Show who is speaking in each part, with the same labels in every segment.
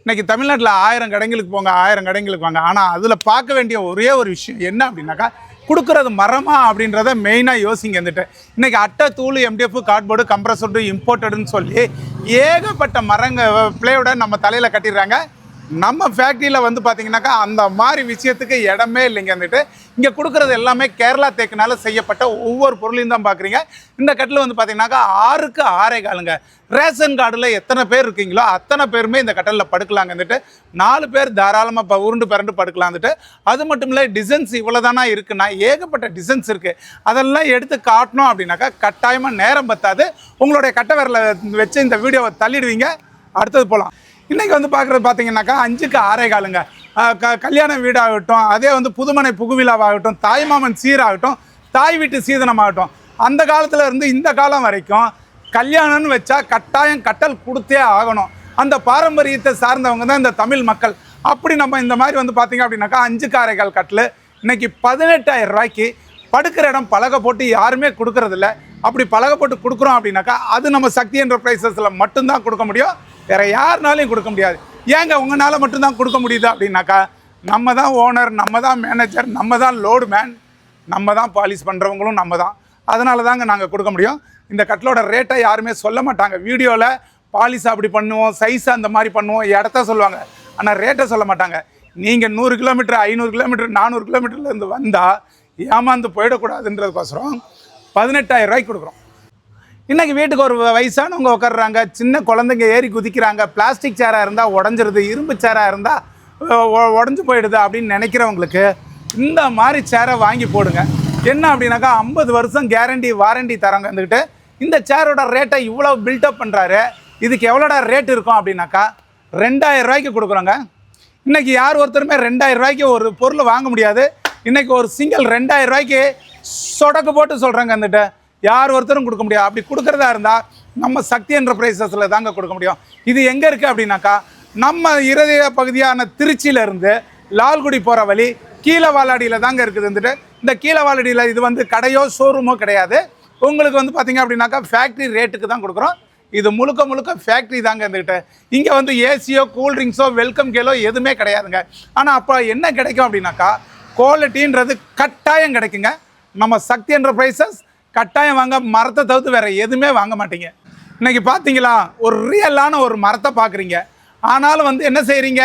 Speaker 1: இன்றைக்கி தமிழ்நாட்டில் 1000 கடைங்களுக்கு போங்க, 1000 கடைங்களுக்கு வாங்க. ஆனால் அதில் பார்க்க வேண்டிய ஒரே ஒரு விஷயம் என்ன அப்படின்னாக்கா, கொடுக்குறது மரமா அப்படின்றத மெயினாக யோசிங்க. வந்துட்டு இன்றைக்கி அட்டை, தூள், MDF, கார்ட்போர்டு, கம்ப்ரஸர் இம்போர்ட்டடுன்னு சொல்லி ஏகப்பட்ட பிளேயோட நம்ம தலையில் கட்டிடுறாங்க. நம்ம ஃபேக்ட்ரியில் வந்து பார்த்திங்கனாக்கா அந்த மாதிரி விஷயத்துக்கு இடமே இல்லைங்க. வந்துட்டு இங்கே கொடுக்குறது எல்லாமே கேரளா தேக்குனால செய்யப்பட்ட ஒவ்வொரு பொருளையும் தான் பார்க்குறீங்க. இந்த கட்டில் வந்து பார்த்திங்கனாக்கா 6க்கு 6 காலுங்க. ரேஷன் கார்டில் எத்தனை பேர் இருக்கீங்களோ அத்தனை பேருமே இந்த கட்டலில் படுக்கலாங்க. வந்துட்டு 4 பேர் தாராளமாக உருண்டு பிறண்டு படுக்கலாம். வந்துட்டு அது மட்டும் இல்லை, டிசைன்ஸ் இவ்வளோ தானா இருக்குன்னா ஏகப்பட்ட டிசைன்ஸ் இருக்குது. அதெல்லாம் எடுத்து காட்டணும் அப்படின்னாக்கா கட்டாயமாக நேரம் பத்தாது. உங்களுடைய கட்டை விரலை வச்சு இந்த வீடியோவை தள்ளிடுவீங்க. அடுத்தது போகலாம். இன்றைக்கி வந்து பார்க்குறது பார்த்தீங்கன்னாக்கா 5க்கு 6 காலுங்க. கல்யாண வீடாகட்டும், அதே வந்து புதுமனை புகுவிழாவாகட்டும், தாய்மாமன் சீராகட்டும், தாய் வீட்டு சீதனமாகட்டும், அந்த காலத்தில் இருந்து இந்த காலம் வரைக்கும் கல்யாணம்னு வச்சா கட்டாயம் கட்டல் கொடுத்தே ஆகணும். அந்த பாரம்பரியத்தை சார்ந்தவங்க தான் இந்த தமிழ் மக்கள். அப்படி நம்ம இந்த மாதிரி வந்து பார்த்திங்க அப்படின்னாக்கா 5க்கு 6 கால் கட்டில் இன்றைக்கி 18,000 ரூபாய்க்கு படுக்கிற இடம் பலகை போட்டு யாருமே கொடுக்கறதில்ல. அப்படி பலகை போட்டு கொடுக்குறோம் அப்படின்னாக்கா அது நம்ம சக்தி என்டர்பிரைசஸில் மட்டும்தான் கொடுக்க முடியும், வேறு யாருனாலையும் கொடுக்க முடியாது. ஏங்க உங்களால் மட்டும்தான் கொடுக்க முடியுது அப்படின்னாக்கா, நம்ம தான் ஓனர், நம்ம தான் மேனேஜர், நம்ம தான் லோடு மேன், நம்ம தான் பாலிஷ் பண்ணுறவங்களும் நம்ம தான். அதனால தாங்க நாங்கள் கொடுக்க முடியும். இந்த கட்டிலோட ரேட்டை யாருமே சொல்ல மாட்டாங்க. வீடியோவில் பாலிஷ் அப்படி பண்ணுவோம், சைஸ் அந்த மாதிரி பண்ணுவோம், இடத்த சொல்லுவாங்க, ஆனால் ரேட்டை சொல்ல மாட்டாங்க. நீங்கள் 100 கிலோமீட்டர், 500 கிலோமீட்டர், 400 கிலோமீட்டர்லேருந்து வந்தால் ஏமாந்து போயிடக்கூடாதுன்றதுக்கோசரம் 18,000 ரூபாய்க்கு கொடுக்குறோம். இன்றைக்கி வீட்டுக்கு ஒரு வயசானவங்க உட்காடுறாங்க, சின்ன குழந்தைங்க ஏறி குதிக்கிறாங்க, பிளாஸ்டிக் சேராக இருந்தால் உடஞ்சிருது, இரும்பு சேராக இருந்தால் உடஞ்சி போயிடுது அப்படின்னு நினைக்கிறவங்களுக்கு இந்த மாதிரி சேரை வாங்கி போடுங்க. என்ன அப்படின்னாக்கா 50 வருஷம் கேரண்டி வாரண்டி தராங்க. வந்துக்கிட்டு இந்த சேரோட ரேட்டை இவ்வளோ பில்டப் பண்ணுறாரு, இதுக்கு எவ்வளோடா ரேட் இருக்கும் அப்படின்னாக்கா 2,000 ரூபாய்க்கு கொடுக்குறோங்க. இன்றைக்கி யார் ஒருத்தருமே 2,000 ரூபாய்க்கு ஒரு பொருள் வாங்க முடியாது. இன்றைக்கி ஒரு சிங்கிள் 2,000 ரூபாய்க்கு சொடக்கு போட்டு சொல்கிறாங்க. வந்துட்டு யார் ஒருத்தரும் கொடுக்க முடியாது. அப்படி கொடுக்குறதா இருந்தால் நம்ம சக்தி என்டர்பிரைசஸில் தாங்க கொடுக்க முடியும். இது எங்கே இருக்குது அப்படின்னாக்கா, நம்ம இருதய பகுதியான திருச்சியிலேருந்து லால்குடி போகிற வழி கீழவாலாடியில் தாங்க இருக்குது. வந்துட்டு இந்த கீழவாலாடியில் இது வந்து கடையோ ஷோரூமோ கிடையாது. உங்களுக்கு வந்து பார்த்திங்க அப்படின்னாக்கா ஃபேக்ட்ரி ரேட்டுக்கு தான் கொடுக்குறோம். இது முழுக்க முழுக்க ஃபேக்ட்ரி தாங்க. இருந்துக்கிட்டு இங்கே வந்து ஏசியோ, கூல்ட்ரிங்க்ஸோ, வெல்கம் கேலோ எதுவுமே கிடையாதுங்க. ஆனால் அப்போ என்ன கிடைக்கும் அப்படின்னாக்கா, குவாலிட்டின்றது கட்டாயம் கிடைக்குங்க. நம்ம சக்தி என்டர்பிரைசஸ் கட்டாயம் வாங்க. மரத்தை தவிர்த்து வேறு எதுவுமே வாங்க மாட்டீங்க. இன்றைக்கி பார்த்தீங்களா, ஒரு ரியலான ஒரு மரத்தை பார்க்குறீங்க, ஆனாலும் வந்து என்ன செய்கிறீங்க,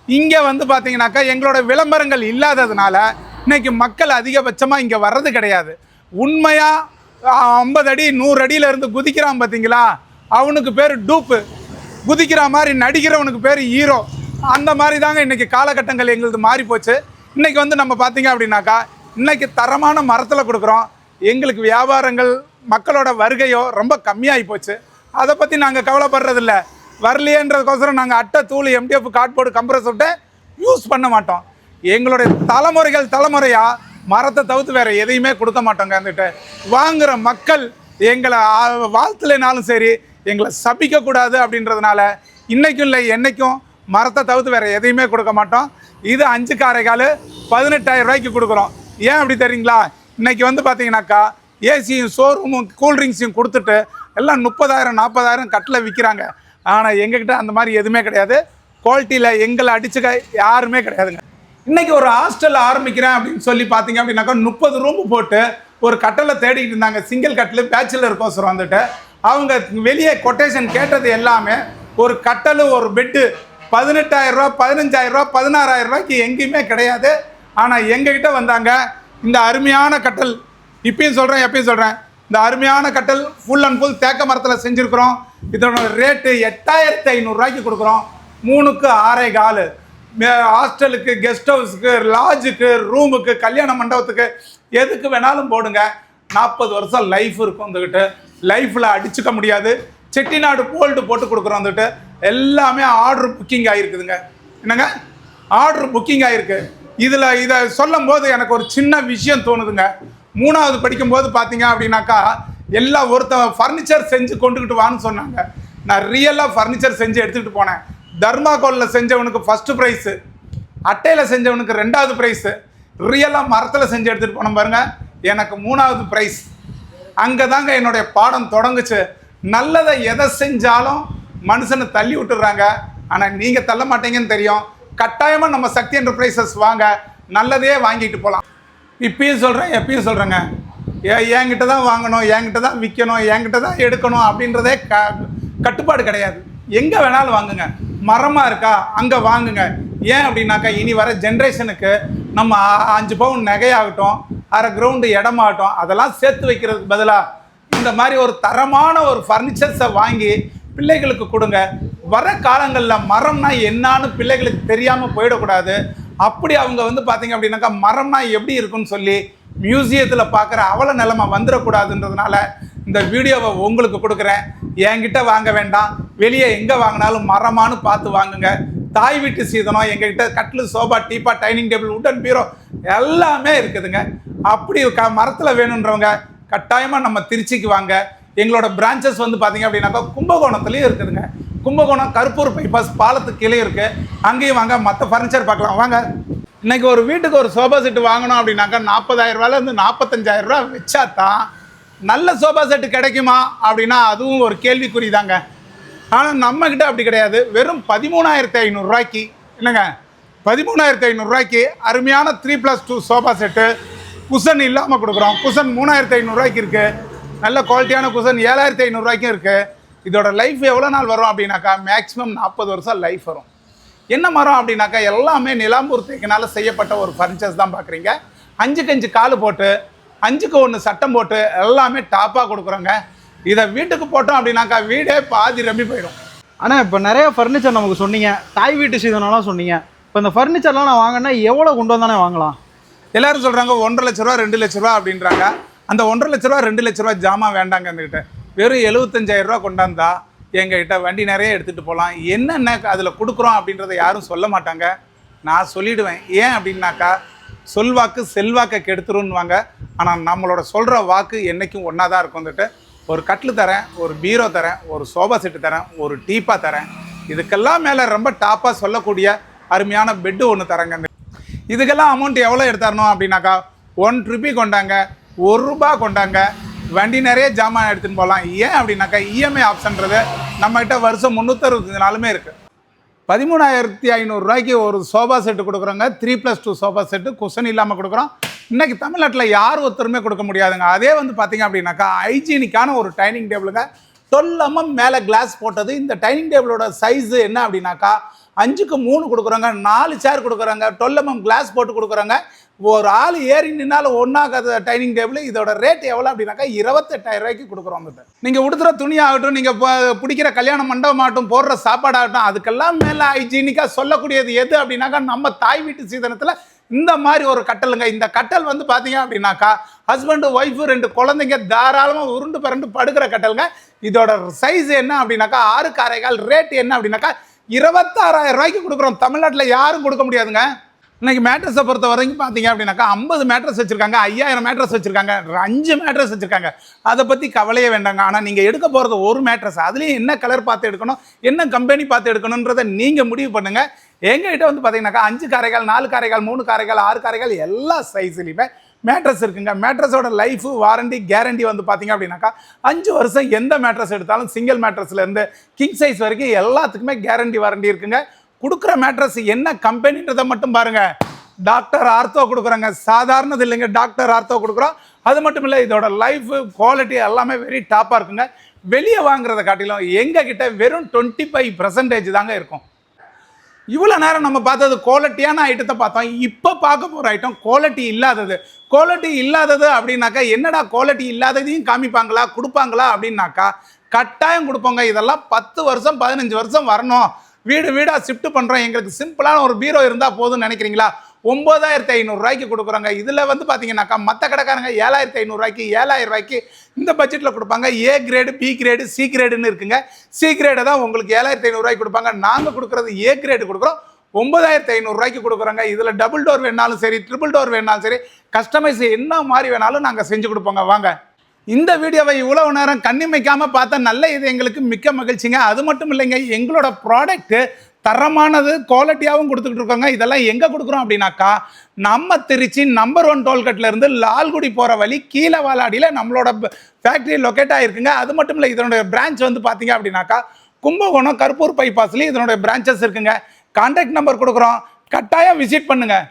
Speaker 1: இங்கே வந்து பார்த்தீங்கன்னாக்கா எங்களோட விளம்பரங்கள் இல்லாததுனால இன்றைக்கி மக்கள் அதிகபட்சமாக இங்கே வர்றது கிடையாது. உண்மையாக 50 அடி 100 அடியிலேருந்து குதிக்கிறான் பார்த்தீங்களா, அவனுக்கு பேர் டூப்பு. குதிக்கிற மாதிரி நடிக்கிறவனுக்கு பேர் ஹீரோ. அந்த மாதிரி தாங்க இன்றைக்கி காலகட்டங்கள் எங்களுக்கு மாறி போச்சு. இன்றைக்கி வந்து நம்ம பார்த்தீங்க அப்படின்னாக்கா இன்றைக்கி தரமான மரத்தில் கொடுக்குறோம். எங்களுக்கு வியாபாரங்கள், மக்களோட வருகையோ ரொம்ப கம்மியாகி போச்சு. அதை பற்றி நாங்கள் கவலைப்படுறதில்ல. வரலையேன்றதுக்கோசரம் நாங்கள் அட்டை, தூள், MDF, கார்ட்போர்டு, கம்ப்ரஸர்கிட்ட யூஸ் பண்ண மாட்டோம். எங்களுடைய தலைமுறையாக மரத்தை தவிர்த்து வேறு எதையுமே கொடுக்க மாட்டோங்க. வந்துட்டு வாங்குகிற மக்கள் எங்களை வாழ்த்துலைனாலும் சரி, எங்களை சபிக்கக்கூடாது அப்படின்றதுனால இன்றைக்கும் இல்லை என்றைக்கும் மரத்தை தவிர்த்து வேறு எதையுமே கொடுக்க மாட்டோம். இது 5க்கு 6 கால் 18,000 ரூபாய்க்கு கொடுக்குறோம். ஏன் அப்படி தெரியுங்களா, இன்றைக்கி வந்து பார்த்தீங்கன்னாக்கா ஏசியும் ஷோரூமும் கூல்ட்ரிங்க்ஸையும் கொடுத்துட்டு எல்லாம் 30,000 40,000 கட்டில் விற்கிறாங்க. ஆனால் எங்ககிட்ட அந்த மாதிரி எதுவுமே கிடையாது. குவாலிட்டியில் எங்களை அடிச்சுக்க யாருமே கிடையாதுங்க. இன்றைக்கி ஒரு ஹாஸ்டல் ஆரம்பிக்கிறேன் அப்படின்னு சொல்லி பார்த்தீங்க அப்படின்னாக்கா 30 ரூம் போட்டு ஒரு கட்டலை தேடிக்கிட்டு இருந்தாங்க. சிங்கிள் கட்டில் பேச்சுலர் கோசரம். வந்துட்டு அவங்க வெளியே கொட்டேஷன் கேட்டது எல்லாமே ஒரு கட்டல், ஒரு பெட்டு 18,000 ரூபா, 15,000 ரூபா, 16,000 ரூபாய்க்கு எங்கேயுமே கிடையாது. ஆனால் எங்ககிட்ட வந்தாங்க. இந்த அருமையான கட்டல் இப்பயும் சொல்கிறேன், எப்பயும் சொல்கிறேன், இந்த அருமையான கட்டல் ஃபுல் அண்ட் ஃபுல் தேக்க மரத்தில் செஞ்சுருக்குறோம். இதோட ரேட்டு 8,500 ரூபாய்க்கு கொடுக்குறோம். 3க்கு 6 கால். ஹாஸ்டலுக்கு, கெஸ்ட் ஹவுஸுக்கு, லாட்ஜுக்கு, ரூமுக்கு, கல்யாண மண்டபத்துக்கு எதுக்கு வேணாலும் போடுங்க. 40 வருஷம் லைஃப் இருக்கும். வந்துக்கிட்டு லைஃப்பில் அடிச்சுக்க முடியாது. செட்டிநாடு போல்டு போட்டு கொடுக்குறோம். வந்துட்டு எல்லாமே ஆர்டர் புக்கிங் ஆகிருக்குதுங்க. என்னங்க, ஆர்டர் புக்கிங் ஆகிருக்கு. இதை சொல்லும் போது எனக்கு ஒரு சின்ன விஷயம் தோணுதுங்க. 3வது படிக்கும்போது பார்த்தீங்க அப்படின்னாக்கா எல்லாம் ஒருத்தன் ஃபர்னிச்சர் செஞ்சு கொண்டுக்கிட்டு வான்னு சொன்னாங்க. நான் ரியலாக ஃபர்னிச்சர் செஞ்சு எடுத்துக்கிட்டு போனேன். தர்மாகோலில் செஞ்சவனுக்கு ஃபஸ்ட்டு ப்ரைஸு, அட்டையில் செஞ்சவனுக்கு 2வது ப்ரைஸு, ரியலாக மரத்தில் செஞ்சு எடுத்துகிட்டு போனோம் பாருங்கள், எனக்கு 3வது ப்ரைஸ். அங்கே தாங்க என்னுடைய பாடம் தொடங்குச்சு. நல்லதை எதை செஞ்சாலும் மனுஷனை தள்ளி விட்டுறாங்க. ஆனால் நீங்கள் தள்ள மாட்டீங்கன்னு தெரியும். கட்டாயமாக நம்ம சக்தி என்டர்பிரைசஸ் வாங்க, நல்லதே வாங்கிட்டு போகலாம். இப்பயும் சொல்கிறேன், எப்பயும் சொல்கிறேங்க, என்கிட்ட தான் வாங்கணும், என்கிட்ட தான் விற்கணும், என்கிட்ட தான் எடுக்கணும் அப்படின்றதே கட்டுப்பாடு கிடையாது. எங்கே வேணாலும் வாங்குங்க. மரமாக இருக்கா அங்கே வாங்குங்க. ஏன் அப்படின்னாக்கா இனி வர ஜென்ரேஷனுக்கு நம்ம 5 பவுன் நகையாகட்டும், அரை கிரவுண்டு இடமாகட்டும், அதெல்லாம் சேர்த்து வைக்கிறதுக்கு பதிலாக இந்த மாதிரி ஒரு தரமான ஒரு ஃபர்னிச்சர்ஸை வாங்கி பிள்ளைகளுக்கு கொடுங்க. வர காலங்களில் மரம்னா என்னான்னு பிள்ளைகளுக்கு தெரியாமல் போயிடக்கூடாது. அப்படி அவங்க வந்து பார்த்தீங்க அப்படின்னாக்கா மரம்னா எப்படி இருக்குன்னு சொல்லி மியூசியத்தில் பார்க்குற அவல நிலைமை வந்துடக்கூடாதுன்றதுனால இந்த வீடியோவை உங்களுக்கு கொடுக்குறேன். என்கிட்ட வாங்க வேண்டாம், வெளியே எங்கே வாங்கினாலும் மரமானு பார்த்து வாங்குங்க. தாய் வீட்டு சீதனம் எங்ககிட்ட கட்டில், சோபா, டீப்பா, டைனிங் டேபிள், உட்டன் பீரோ எல்லாமே இருக்குதுங்க. அப்படி மரத்தில் வேணுன்றவங்க கட்டாயமாக நம்ம திருச்சிக்கு வாங்க. எங்களோட பிரான்ச்சஸ் வந்து பார்த்தீங்க அப்படின்னாக்கா கும்பகோணத்துலேயும் இருக்குதுங்க. கும்பகோணம் கருப்பூர் பைபாஸ் பாலத்துக்கு கீழே இருக்குது. அங்கேயும் வாங்க, மற்ற ஃபர்னிச்சர் பார்க்கலாம் வாங்க. இன்றைக்கி ஒரு வீட்டுக்கு ஒரு சோஃபா செட்டு வாங்கணும் அப்படின்னாக்கா 40,000 ரூபாயிலேருந்து 45,000 ரூபா வச்சா தான் நல்ல சோஃபா செட்டு கிடைக்குமா அப்படின்னா அதுவும் ஒரு கேள்விக்குறி தாங்க. ஆனால் நம்மக்கிட்ட அப்படி கிடையாது. வெறும் 13,500 ரூபாய்க்கு இல்லைங்க, 13,500 ரூபாய்க்கு அருமையான 3+2 சோஃபா செட்டு குஷன் இல்லாமல் கொடுக்குறோம். குஷன் 3,500 ரூபாய்க்கு இருக்குது. நல்ல குவாலிட்டியான குஷன் 7,500 ரூபாய்க்கும் இருக்குது. இதோட லைஃப் எவ்வளோ நாள் வரும் அப்படின்னாக்கா மேக்ஸிமம் 40 வருஷம் லைஃப் வரும். என்ன மரம் அப்படின்னாக்கா எல்லாமே நிலாம்பூர் தேக்கினால செய்யப்பட்ட ஒரு ஃபர்னிச்சர்ஸ் தான் பார்க்குறீங்க. 5க்கு 5 கால் போட்டு 5க்கு 1 சட்டம் போட்டு எல்லாமே டாப்பாக கொடுக்குறோங்க. இதை வீட்டுக்கு போட்டோம் அப்படின்னாக்கா வீடே பாதி ரம்பி போயிடும்.
Speaker 2: ஆனால் இப்போ நிறைய ஃபர்னிச்சர் நமக்கு சொன்னீங்க, தாய் வீட்டு சீதனம்லாம் சொன்னீங்க. இப்போ இந்த ஃபர்னிச்சர்லாம் நான் வாங்கினா எவ்வளோ கொண்டு வந்தானே வாங்கலாம்?
Speaker 1: எல்லோரும் சொல்கிறாங்க 1.5 லட்ச ரூபா 2 லட்ச ரூபா அப்படின்றாங்க. அந்த 1.5 லட்ச ரூபா 2 லட்ச ரூபா ஜாமான் வேண்டாங்க. எங்ககிட்ட வெறும் 75,000 ரூபா கொண்டாந்தா எங்ககிட்ட வண்டி நிறைய எடுத்துகிட்டு போகலாம். என்னென்ன அதில் கொடுக்குறோம் அப்படின்றத யாரும் சொல்ல மாட்டாங்க, நான் சொல்லிவிடுவேன். ஏன் அப்படின்னாக்கா சொல்வாக்கு செல்வாக்கை கெடுத்துருன்னுவாங்க. ஆனால் நம்மளோட சொல்கிற வாக்கு என்றைக்கும் ஒன்றா தான் இருக்கும். வந்துட்டு ஒரு கட்டில் தரேன், ஒரு பீரோ தரேன், ஒரு சோபா செட்டு தரேன், ஒரு டீப்பா தரேன். இதுக்கெல்லாம் மேலே ரொம்ப டாப்பாக சொல்லக்கூடிய அருமையான பெட்டு ஒன்று தரேங்க. இதுக்கெல்லாம் அமௌண்ட் எவ்வளோ எடுத்துடணும் அப்படின்னாக்கா 1 ரூபி கொண்டாங்க, 1 ரூபா கொண்டாங்க, வண்டி நிறைய ஜாமான் எடுத்துன்னு போகலாம். ஏன் அப்படின்னாக்கா இஎம்ஐ ஆப்ஷன்றது நம்மகிட்ட வருஷம் 365 நாளுமே இருக்குது. 13,500 ரூபாய்க்கு ஒரு சோஃபா செட்டு கொடுக்குறோங்க. 3+2 சோஃபா செட்டு குஷன் இல்லாமல் கொடுக்குறோம். இன்றைக்கி தமிழ்நாட்டில் யார் ஒருத்தருமே கொடுக்க முடியாதுங்க. அதே வந்து பார்த்திங்க அப்படின்னாக்கா ஹைஜீனிக்கான ஒரு டைனிங் டேபிளுங்க. 12 mm மேலே கிளாஸ் போட்டது. இந்த டைனிங் டேபிளோட சைஸு என்ன அப்படின்னாக்கா 5க்கு 3 கொடுக்குறோங்க. 4 சேர் கொடுக்குறாங்க. 12 mm கிளாஸ் போட்டு கொடுக்குறாங்க. ஒரு ஆள் ஏறி நின்னாலும் ஒன்றாகாத டைனிங் டேபிள். இதோட ரேட் எவ்வளோ அப்படின்னாக்கா 28,000 ரூபாய்க்கு கொடுக்குறோம். நீங்கள் உடுத்துகிற துணியாகட்டும், நீங்கள் பிடிக்கிற கல்யாண மண்டபமாகட்டும், போடுற சாப்பாடாகட்டும், அதுக்கெல்லாம் மேலே ஹைஜீனிக்காக சொல்லக்கூடியது எது அப்படின்னாக்கா நம்ம தாய் வீட்டு சீதனத்தில் இந்த மாதிரி ஒரு கட்டலுங்க. இந்த கட்டல் வந்து பார்த்தீங்க அப்படின்னாக்கா ஹஸ்பண்டு ஒய்ஃபு 2 குழந்தைங்க தாராளமாக உருண்டு பரண்டு படுக்கிற கட்டலுங்க. இதோட சைஸ் என்ன அப்படின்னாக்கா 6க்கு 6.25. ரேட் என்ன அப்படின்னாக்கா 26,000 ரூபாய்க்கு கொடுக்குறோம். தமிழ்நாட்டில் யாரும் கொடுக்க முடியாதுங்க. இன்றைக்கி மேட்ரஸை பொறுத்த வரைக்கும் பார்த்தீங்க அப்படின்னாக்கா 50 மேட்ரஸ் வச்சுருக்காங்க, 5,000 மேட்ரஸ் வச்சுருக்காங்க, 5 மேட்ரஸ் வச்சுருக்காங்க. அதை பற்றி கவலையே வேண்டாங்க. ஆனால் நீங்கள் எடுக்க போகிறது ஒரு மேட்ரஸ். அதுலேயும் என்ன கலர் பார்த்து எடுக்கணும், என்ன கம்பெனி பார்த்து எடுக்கணுன்றதை நீங்கள் முடிவு பண்ணுங்கள். எங்ககிட்ட வந்து பார்த்தீங்கன்னாக்கா 5க்கு 6.25, 4க்கு 6.25, 3க்கு 6.25, 6க்கு 6.25 எல்லா சைஸ்லையுமே மேட்ரஸ் இருக்குங்க. மேட்ரஸோட லைஃபு வாரண்டி கேரண்டி வந்து பார்த்தீங்க அப்படின்னாக்கா 5 வருஷம். எந்த மேட்ரஸ் எடுத்தாலும் சிங்கிள் மேட்ரஸ்லேருந்து கிங் சைஸ் வரைக்கும் எல்லாத்துக்குமே கேரண்டி வாரண்டி இருக்குங்க. கொடுக்குற மேட்ரஸ் என்ன கம்பெனின்றதை மட்டும் பாருங்கள். டாக்டர் ஆர்த்தோ கொடுக்குறாங்க, சாதாரணது இல்லைங்க, டாக்டர் ஆர்த்தோ கொடுக்குறோம். அது மட்டும் இல்லை, இதோட லைஃபு குவாலிட்டி எல்லாமே வெரி டாப்பாக இருக்குங்க. வெளியே வாங்குறதை காட்டிலும் எங்ககிட்ட வெறும் 25% தாங்க இருக்கும். இவ்வளோ நேரம் நம்ம பார்த்தது குவாலிட்டியான ஐட்டத்தை பார்த்தோம். இப்போ பார்க்க போகிற ஐட்டம் குவாலிட்டி இல்லாதது. குவாலிட்டி இல்லாதது அப்படின்னாக்கா என்னடா குவாலிட்டி இல்லாததையும் காமிப்பாங்களா கொடுப்பாங்களா அப்படின்னாக்கா கட்டாயம் கொடுப்போங்க. இதெல்லாம் 10 வருஷம் 15 வருஷம் வரணும். வீடு வீடாக ஷிஃப்ட் பண்ணுறோம், எங்களுக்கு சிம்பிளான ஒரு பீரோ இருந்தால் போதும்னு நினைக்கிறீங்களா? 9,500 ரூபாய்க்கு கொடுக்குறாங்க. இதில் வந்து பார்த்தீங்கன்னாக்கா மற்ற கடைக்காரங்க 7,500 ரூபாய்க்கு 7,000 ரூபாய்க்கு இந்த பட்ஜெட்டில் கொடுப்பாங்க. A grade, B grade, C கிரேடுன்னு இருக்குங்க. சி கிரேடை தான் உங்களுக்கு 7,500 ரூபாய்க்கு கொடுப்பாங்க. நாங்கள் கொடுக்குறது ஏ கிரேடு கொடுக்குறோம். 9,500 ரூபாய்க்கு கொடுக்குறாங்க. இதில் டபுள் டோர் வேணாலும் சரி, ட்ரிபிள் டோர் வேணாலும் சரி, கஸ்டமைஸ் என்ன மாதிரி வேணாலும் நாங்கள் செஞ்சு கொடுப்போங்க. வாங்க. இந்த வீடியோவை இவ்வளவு நேரம் கண்ணிமைக்காமல் பார்த்தா நல்ல இது எங்களுக்கு மிக்க மகிழ்ச்சிங்க. அது மட்டும் இல்லைங்க, எங்களோட ப்ராடக்ட்டு தரமானது குவாலிட்டியாகவும் கொடுத்துக்கிட்டு இருக்கோங்க. இதெல்லாம் எங்கே கொடுக்குறோம் அப்படின்னாக்கா நம்ம திருச்சி நம்பர் 1 டோல்கேட்லேருந்து லால்குடி போகிற வழி கீழே வாலாடியில் நம்மளோட ஃபேக்ட்ரி லொக்கேட் ஆகிருக்குங்க. அது மட்டும் இல்லை, இதனுடைய பிரான்ச் வந்து பார்த்தீங்க அப்படின்னாக்கா கும்பகோணம் கருப்பூர் பைபாஸ்லேயும் இதனுடைய பிரான்ச்சஸ் இருக்குங்க. கான்டாக்ட் நம்பர் கொடுக்குறோம், கட்டாயம் விசிட் பண்ணுங்கள்.